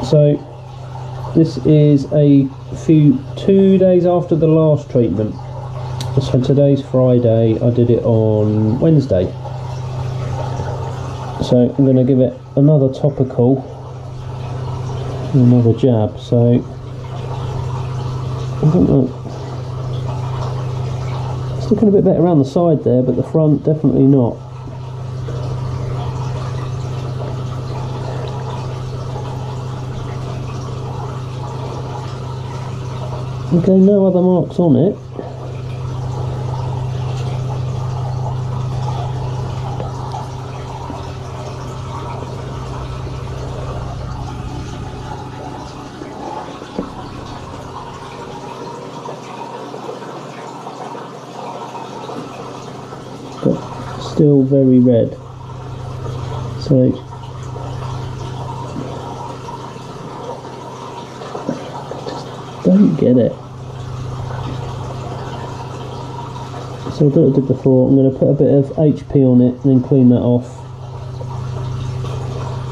So this is 2 days after the last treatment. So today's Friday, I did it on Wednesday. So I'm going to give it another topical, another jab. So I don't know, it's looking a bit better around the side there, but the front definitely not. Okay, no other marks on it. But still very red. So don't get it. So I'll do what I did before. I'm going to put a bit of HP on it and then clean that off.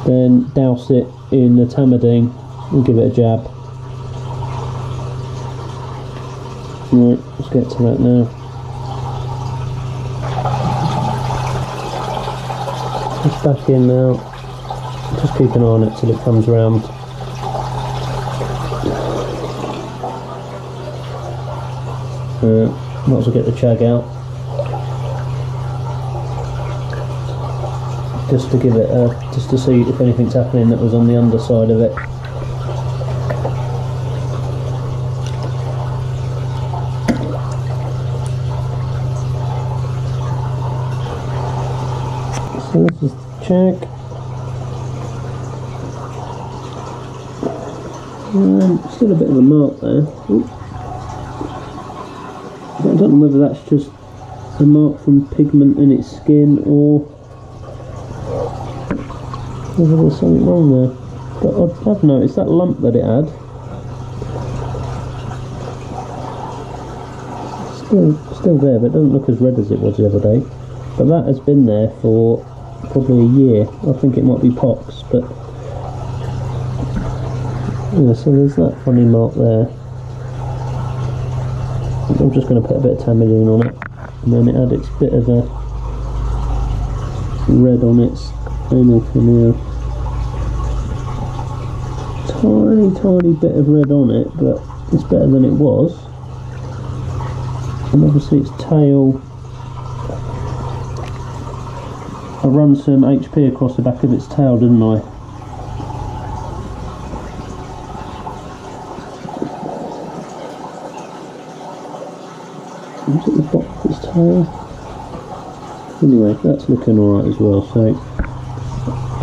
Then douse it in the Tamidine and give it a jab. Right, let's get to that now. It's back in now. Just keep an eye on it till it comes round. Might as well get the chag out. Just to give it just to see if anything's happening that was on the underside of it. So this is the chag. Still a bit of a mark there. Ooh. I don't know whether that's just a mark from pigment in its skin or whether there's something wrong there. But I have noticed that lump that it had still there, but it doesn't look as red as it was the other day. But that has been there for probably a year. I think it might be pox, but yeah, so there's that funny mark there. I'm just going to put a bit of Tamidine on it, and then it had its bit of a red on its anal fin here. Tiny bit of red on it, but it's better than it was. And obviously its tail, I run some HP across the back of its tail, didn't I? Is it the bottom of its tail? Anyway, that's looking alright as well. So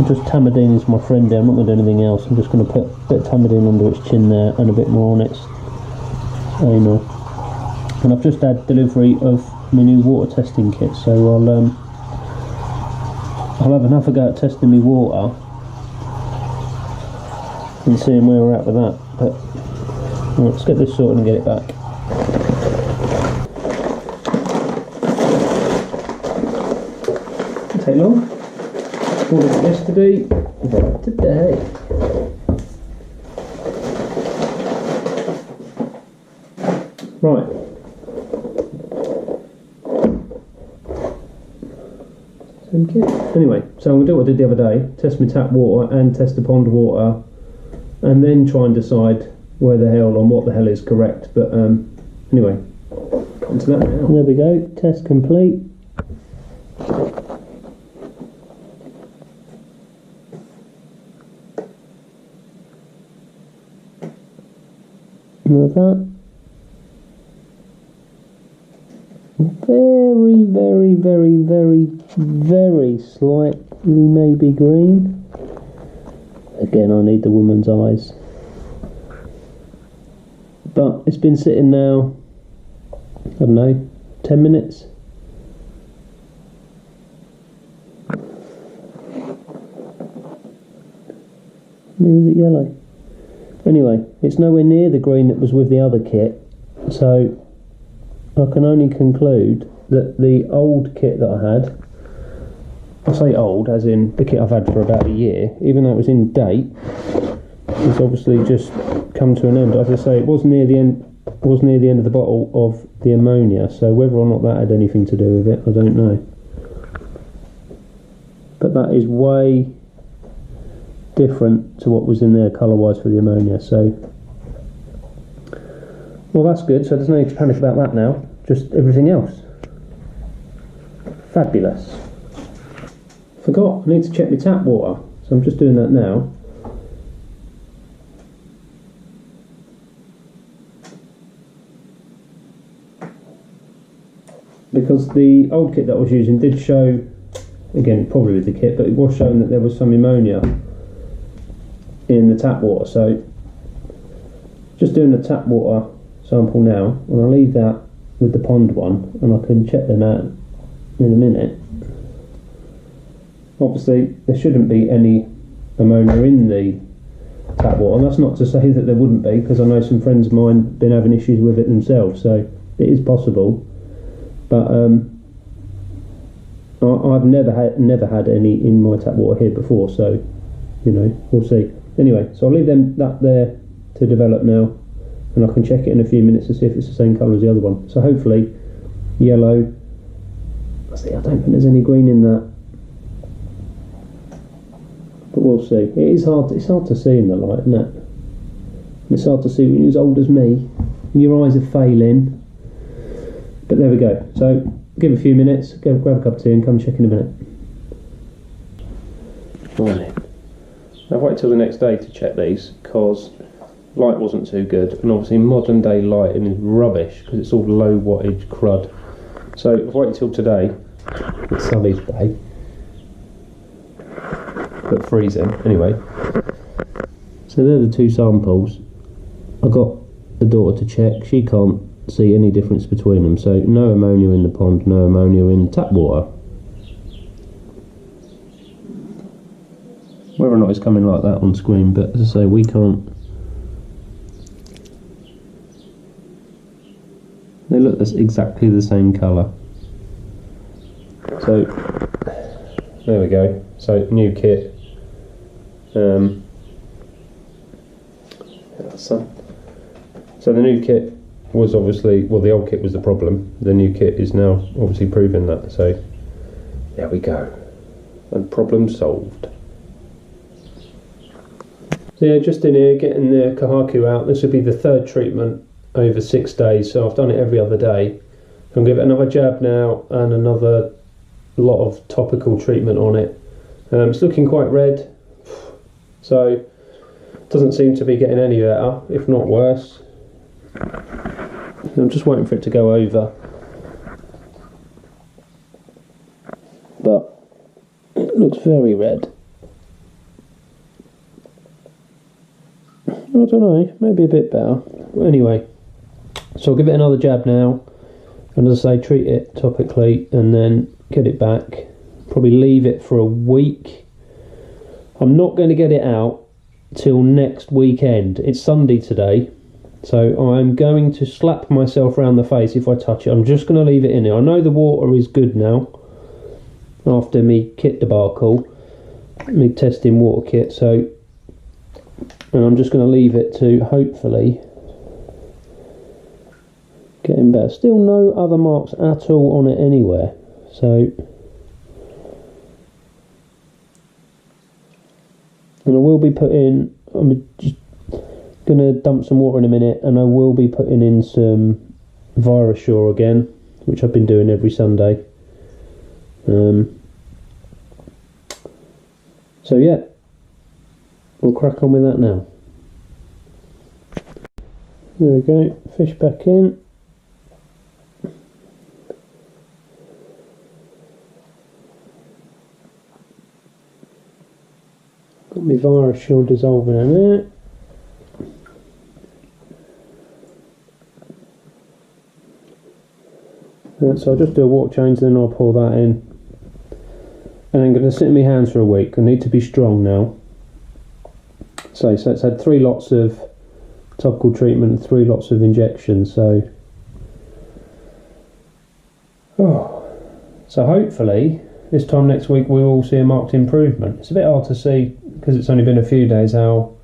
just Tamidine is my friend there. I'm not going to do anything else. I'm just going to put a bit of Tamidine under its chin there and a bit more on its anal. And I've just had delivery of my new water testing kit, so I'll have another go at testing my water and seeing where we're at with that. But right, let's get this sorted and get it back. Didn't take long. Ordered it yesterday, right today. Right. Anyway, so I'm going to do what I did the other day, test my tap water and test the pond water, and then try and decide where the hell and what the hell is correct. But anyway, on to that now. There we go, test complete. Like that. Very slightly maybe green. Again, I need the woman's eyes. But it's been sitting now, I don't know, 10 minutes. Is it yellow? Anyway, it's nowhere near the green that was with the other kit, so I can only conclude that the old kit that I had, I say old as in the kit I've had for about a year, even though it was in date, it's obviously just come to an end. As I say, it was near the end. Was near the end of the bottle of the ammonia. So whether or not that had anything to do with it, I don't know. But that is way different to what was in there colour-wise for the ammonia. So, well, that's good. So there's no need to panic about that now. Just everything else. Fabulous. Forgot, I need to check my tap water. So I'm just doing that now. Because the old kit that I was using did show, again probably with the kit, but it was showing that there was some ammonia in the tap water. So just doing the tap water sample now, and I'll leave that with the pond one, and I can check them out in a minute. Obviously there shouldn't be any ammonia in the tap water, and that's not to say that there wouldn't be, because I know some friends of mine have been having issues with it themselves, so it is possible. But I've never had any in my tap water here before, so you know, we'll see. Anyway, so I'll leave that there to develop now, and I can check it in a few minutes to see if it's the same colour as the other one. So hopefully yellow. I don't think there's any green in that, but we'll see. It's hard to see in the light, isn't it? It's hard to see when you're as old as me and your eyes are failing. But there we go. So give a few minutes, go grab a cup of tea and come check in a minute. Right. I've waited till the next day to check these because light wasn't too good, and obviously modern day lighting is rubbish because it's all low wattage crud. So I've waited till today. It's Sully's day, but freezing anyway. So they're the two samples. I got the daughter to check. She can't see any difference between them, so no ammonia in the pond, no ammonia in the tap water. Whether or not it's coming like that on screen, but as I say, we can't. They look exactly the same colour. So there we go. So new kit. So the new kit was obviously, well, the old kit was the problem. The new kit is now obviously proving that. So there we go, and problem solved. So yeah, just in here getting the Kohaku out. This will be the third treatment over 6 days, so I've done it every other day. I'm going to give it another jab now and another lot of topical treatment on it. It's looking quite red, so doesn't seem to be getting any better, if not worse. I'm just waiting for it to go over, but it looks very red. I don't know, maybe a bit better. But anyway, so I'll give it another jab now, and as I say, treat it topically and then get it back. Probably leave it for a week. I'm not going to get it out till next weekend. It's Sunday today. So I'm going to slap myself around the face if I touch it. I'm just going to leave it in there. I know the water is good now after me kit debacle, me testing water kit. So, and I'm just going to leave it to hopefully getting better. Still no other marks at all on it anywhere. So, and I will be putting. I'm just going to dump some water in a minute, and I will be putting in some Virusure again, which I've been doing every Sunday. So yeah, we'll crack on with that now. There we go, fish back in. Got my Virusure dissolving in there. So I'll just do a water change, then I'll pour that in. And I'm going to sit in my hands for a week. I need to be strong now. So it's had 3 lots of topical treatment, 3 lots of injections. So hopefully this time next week we will see a marked improvement. It's a bit hard to see because it's only been a few days how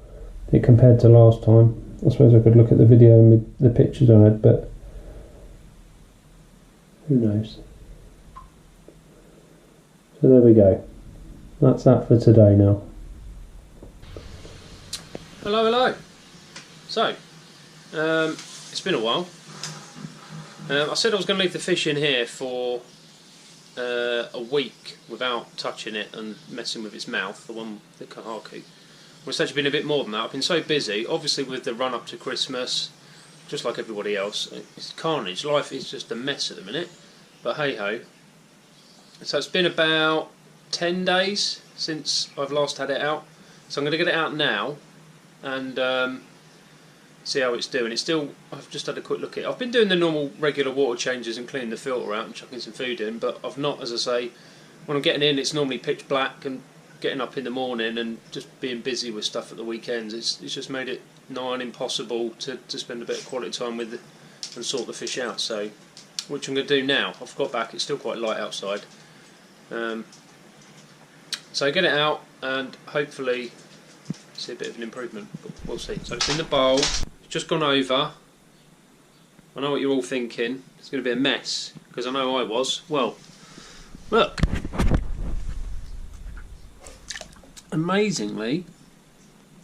it compared to last time. I suppose I could look at the video and with the pictures I had, but who knows. So there we go. That's that for today now. Hello, hello. So, it's been a while. I said I was going to leave the fish in here for a week without touching it and messing with its mouth, the Kohaku. Well, it's actually been a bit more than that. I've been so busy, obviously with the run up to Christmas, just like everybody else. It's carnage. Life is just a mess at the minute. But hey ho. So it's been about 10 days since I've last had it out. So I'm going to get it out now and see how it's doing. It's still, I've just had a quick look at it. I've been doing the normal regular water changes and cleaning the filter out and chucking some food in, but I've not, as I say, when I'm getting in it's normally pitch black, and getting up in the morning and just being busy with stuff at the weekends, it's just made it nigh on impossible to spend a bit of quality time with and sort the fish out. So, which I'm going to do now. I've got back, it's still quite light outside. So get it out and hopefully see a bit of an improvement, but we'll see. So it's in the bowl, it's just gone over. I know what you're all thinking, it's going to be a mess, because I know I was. Well, look. Amazingly,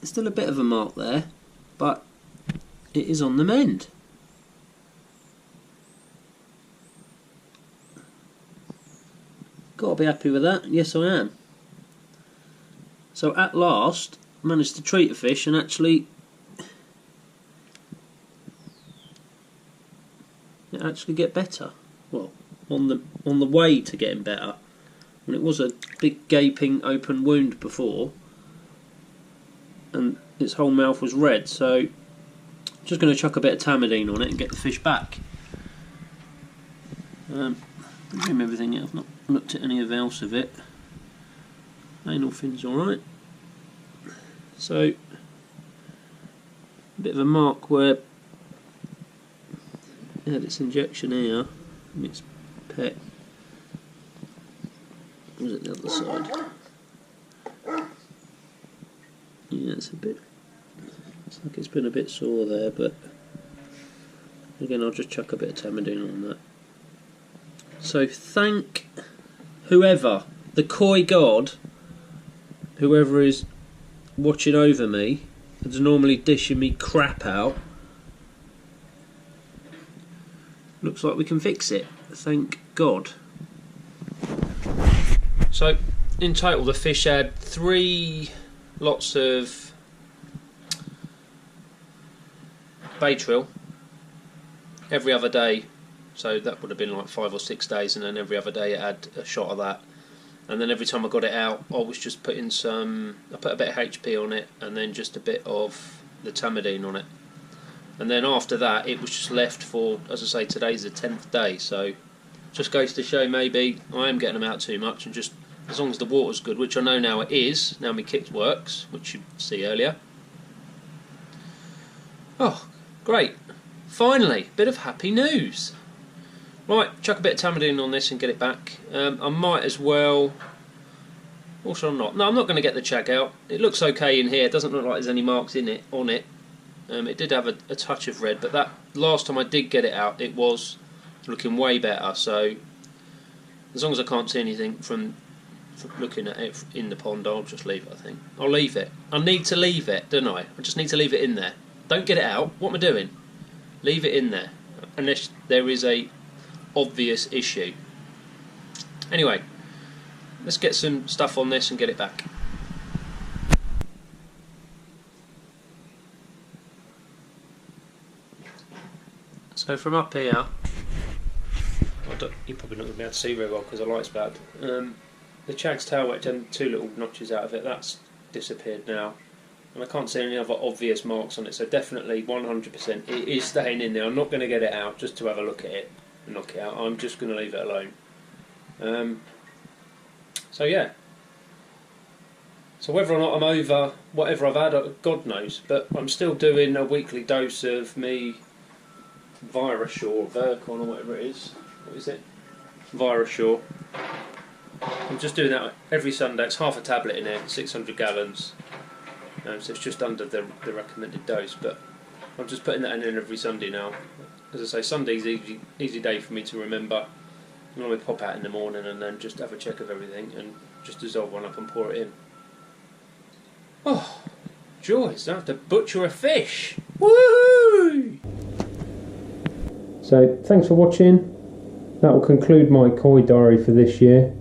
there's still a bit of a mark there, but it is on the mend. Got to be happy with that. Yes, I am. So at last, managed to treat a fish and actually get better. Well, on the way to getting better. And it was a big gaping open wound before, and its whole mouth was red. So just going to chuck a bit of tamidine on it and get the fish back. Everything else. I've not looked at any else of it. Anal fin's alright. So a bit of a mark where it had its injection here and its pet. Was it the other side? Yeah, it's like it's been a bit sore there, but again I'll just chuck a bit of tamidine on that. So thank whoever, the koi god, whoever is watching over me, that's normally dishing me crap out. Looks like we can fix it. Thank God. So, in total, the fish had 3 lots of Baytril every other day. So that would have been like 5 or 6 days, and then every other day it had a shot of that. And then every time I got it out, I was just putting I put a bit of HP on it, and then just a bit of the tamidine on it. And then after that, it was just left for, as I say, today's the 10th day. So, just goes to show maybe I am getting them out too much, and just as long as the water's good, which I know now it is, now my kit works, which you see earlier. Oh, great. Finally, bit of happy news. Right, chuck a bit of tamidine on this and get it back. I might as well... Also I'm not. No, I'm not going to get the chag out. It looks okay in here. It doesn't look like there's any marks on it. It did have a touch of red, but that last time I did get it out, it was looking way better. So, as long as I can't see anything from looking at it in the pond, I'll just leave it, I think. I'll leave it. I need to leave it, don't I? I just need to leave it in there. Don't get it out. What am I doing? Leave it in there. Unless there is a obvious issue. Anyway, let's get some stuff on this and get it back. So from up here, you're probably not going to be able to see very well because the light's bad. The chag's tail wedge and 2 little notches out of it, that's disappeared now. And I can't see any other obvious marks on it, so definitely 100% it is staying in there. I'm not going to get it out just to have a look at it and knock it out. I'm just going to leave it alone. So yeah. So whether or not I'm over whatever I've had, God knows, but I'm still doing a weekly dose of me Virus or Virkon or whatever it is. What is it? Virus. I'm just doing that every Sunday. It's half a tablet in there, 600 gallons. so it's just under the recommended dose. But I'm just putting that in every Sunday now. As I say, Sunday's easy day for me to remember. I normally pop out in the morning and then just have a check of everything and just dissolve one up and pour it in. Oh, joys! Don't have to butcher a fish. Woohoo! So, thanks for watching. That will conclude my koi diary for this year.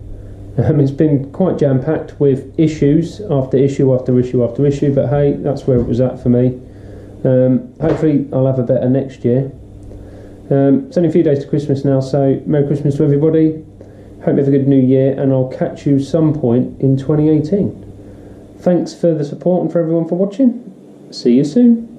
It's been quite jam-packed with issues after issue after issue after issue, but hey, that's where it was at for me. Hopefully I'll have a better next year. It's only a few days to Christmas now, so Merry Christmas to everybody. Hope you have a good new year, and I'll catch you some point in 2018. Thanks for the support and for everyone for watching. See you soon.